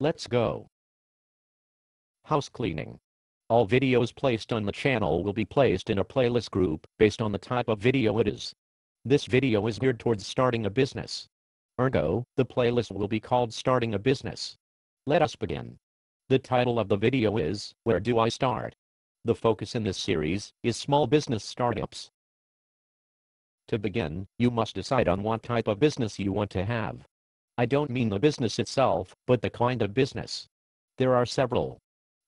Let's go. House cleaning. All videos placed on the channel will be placed in a playlist group based on the type of video it is. This video is geared towards starting a business. Ergo, the playlist will be called Starting a Business. Let us begin. The title of the video is, Where Do I Start? The focus in this series is small business startups. To begin, you must decide on what type of business you want to have. I don't mean the business itself, but the kind of business. There are several.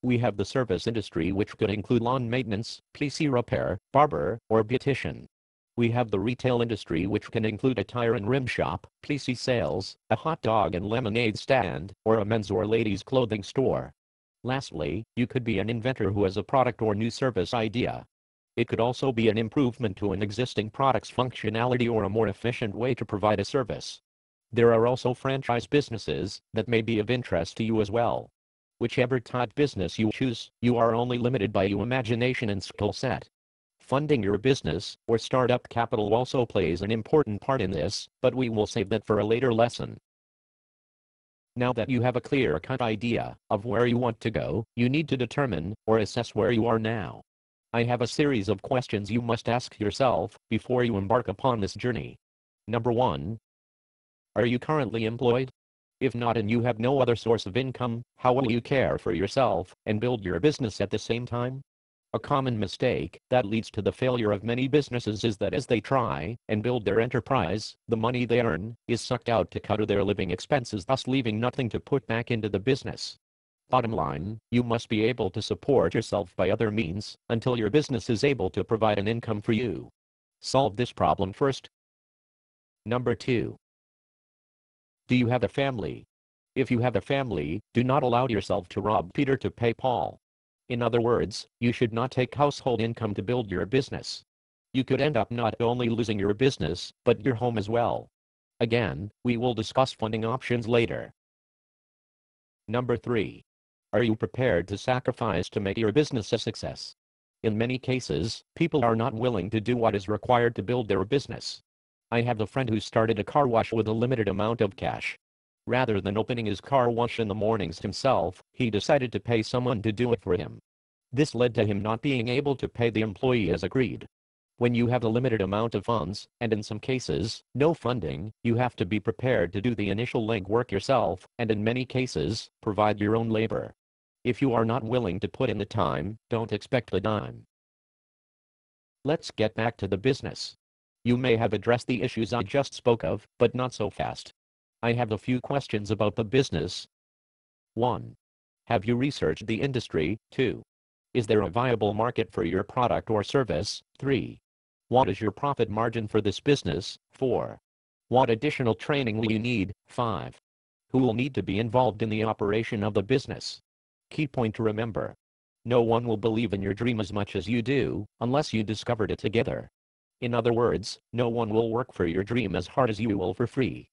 We have the service industry, which could include lawn maintenance, PC repair, barber, or beautician. We have the retail industry, which can include a tire and rim shop, PC sales, a hot dog and lemonade stand, or a men's or ladies' clothing store. Lastly, you could be an inventor who has a product or new service idea. It could also be an improvement to an existing product's functionality or a more efficient way to provide a service. There are also franchise businesses that may be of interest to you as well. Whichever type business you choose, you are only limited by your imagination and skill set. Funding your business or startup capital also plays an important part in this, but we will save that for a later lesson. Now that you have a clear-cut idea of where you want to go, you need to determine or assess where you are now. I have a series of questions you must ask yourself before you embark upon this journey. Number 1. Are you currently employed? If not and you have no other source of income, how will you care for yourself and build your business at the same time? A common mistake that leads to the failure of many businesses is that as they try and build their enterprise, the money they earn is sucked out to cover their living expenses, thus leaving nothing to put back into the business. Bottom line, you must be able to support yourself by other means until your business is able to provide an income for you. Solve this problem first. Number 2. Do you have a family? If you have a family, do not allow yourself to rob Peter to pay Paul. In other words, you should not take household income to build your business. You could end up not only losing your business, but your home as well. Again, we will discuss funding options later. Number 3. Are you prepared to sacrifice to make your business a success? In many cases, people are not willing to do what is required to build their business. I have a friend who started a car wash with a limited amount of cash. Rather than opening his car wash in the mornings himself, he decided to pay someone to do it for him. This led to him not being able to pay the employee as agreed. When you have a limited amount of funds, and in some cases, no funding, you have to be prepared to do the initial legwork yourself, and in many cases, provide your own labor. If you are not willing to put in the time, don't expect a dime. Let's get back to the business. You may have addressed the issues I just spoke of, but not so fast. I have a few questions about the business. 1. Have you researched the industry? 2. Is there a viable market for your product or service? 3. What is your profit margin for this business? 4. What additional training will you need? 5. Who will need to be involved in the operation of the business? Key point to remember. No one will believe in your dream as much as you do, unless you discovered it together. In other words, no one will work for your dream as hard as you will for free.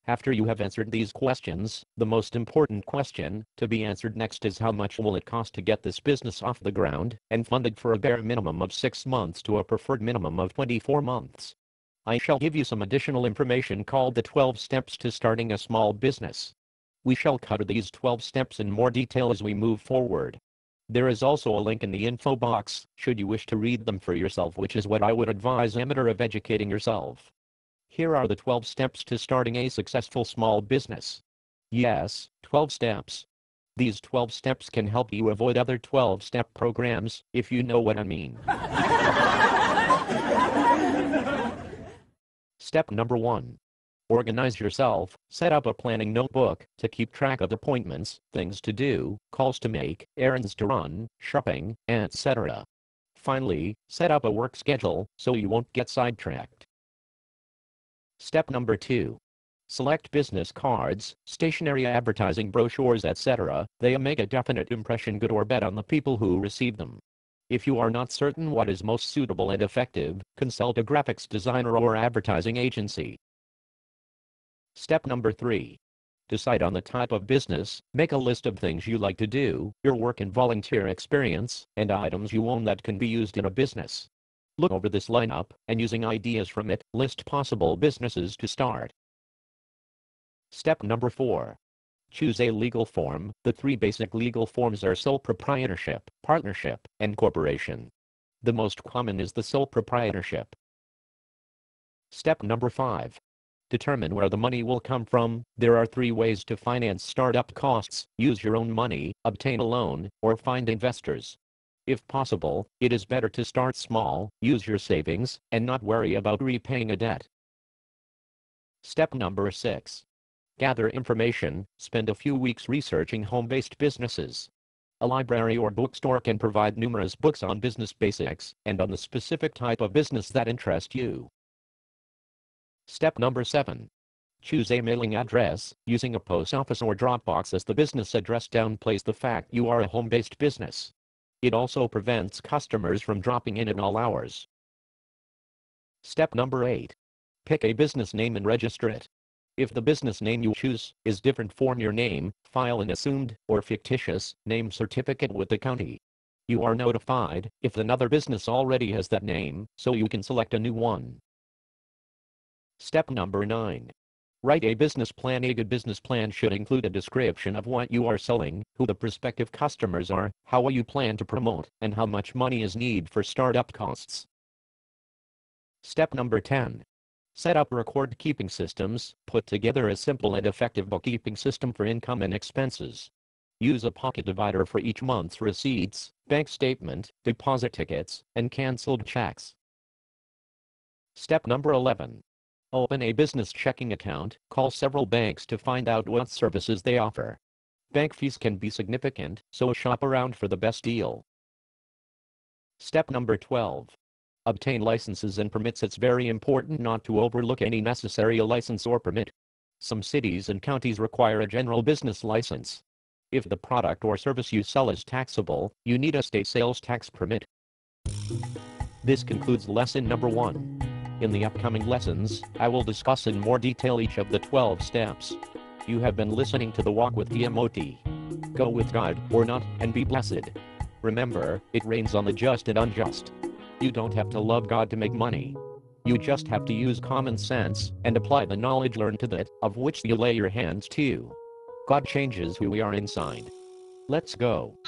After you have answered these questions, the most important question to be answered next is how much will it cost to get this business off the ground and funded for a bare minimum of 6 months to a preferred minimum of 24 months. I shall give you some additional information called the 12 steps to starting a small business. We shall cover these 12 steps in more detail as we move forward. There is also a link in the info box, should you wish to read them for yourself, which is what I would advise amateur of educating yourself. Here are the 12 steps to starting a successful small business. Yes, 12 steps. These 12 steps can help you avoid other 12-step programs, if you know what I mean. Step number 1. Organize yourself. Set up a planning notebook to keep track of appointments, things to do, calls to make, errands to run, shopping, etc. Finally, set up a work schedule so you won't get sidetracked. Step number 2. Select business cards, stationery, advertising brochures, etc. They make a definite impression, good or bad, on the people who receive them. If you are not certain what is most suitable and effective, consult a graphics designer or advertising agency. Step number 3. Decide on the type of business. Make a list of things you like to do, your work and volunteer experience, and items you own that can be used in a business. Look over this lineup, and using ideas from it, list possible businesses to start. Step number 4. Choose a legal form. The 3 basic legal forms are sole proprietorship, partnership, and corporation. The most common is the sole proprietorship. Step number 5. Determine where the money will come from. There are 3 ways to finance startup costs: use your own money, obtain a loan, or find investors. If possible, it is better to start small, use your savings, and not worry about repaying a debt. Step number 6. Gather information. Spend a few weeks researching home-based businesses. A library or bookstore can provide numerous books on business basics and on the specific type of business that interests you. Step number 7. Choose a mailing address. Using a post office or Dropbox as the business address downplays the fact you are a home-based business. It also prevents customers from dropping in at all hours. Step number 8. Pick a business name and register it. If the business name you choose is different from your name, file an assumed or fictitious name certificate with the county. You are notified if another business already has that name, so you can select a new one. Step number 9. Write a business plan. A good business plan should include a description of what you are selling, who the prospective customers are, how you plan to promote, and how much money is needed for startup costs. Step number 10. Set up record-keeping systems. Put together a simple and effective bookkeeping system for income and expenses. Use a pocket divider for each month's receipts, bank statement, deposit tickets, and canceled checks. Step number 11. Open a business checking account. Call several banks to find out what services they offer. Bank fees can be significant, so shop around for the best deal. Step number 12. Obtain licenses and permits. It's very important not to overlook any necessary license or permit. Some cities and counties require a general business license. If the product or service you sell is taxable, you need a state sales tax permit. This concludes lesson number 1. In the upcoming lessons, I will discuss in more detail each of the 12 steps. You have been listening to The Walk with TMOT. Go with God, or not, and be blessed. Remember, it rains on the just and unjust. You don't have to love God to make money. You just have to use common sense and apply the knowledge learned to that of which you lay your hands to. God changes who we are inside. Let's go.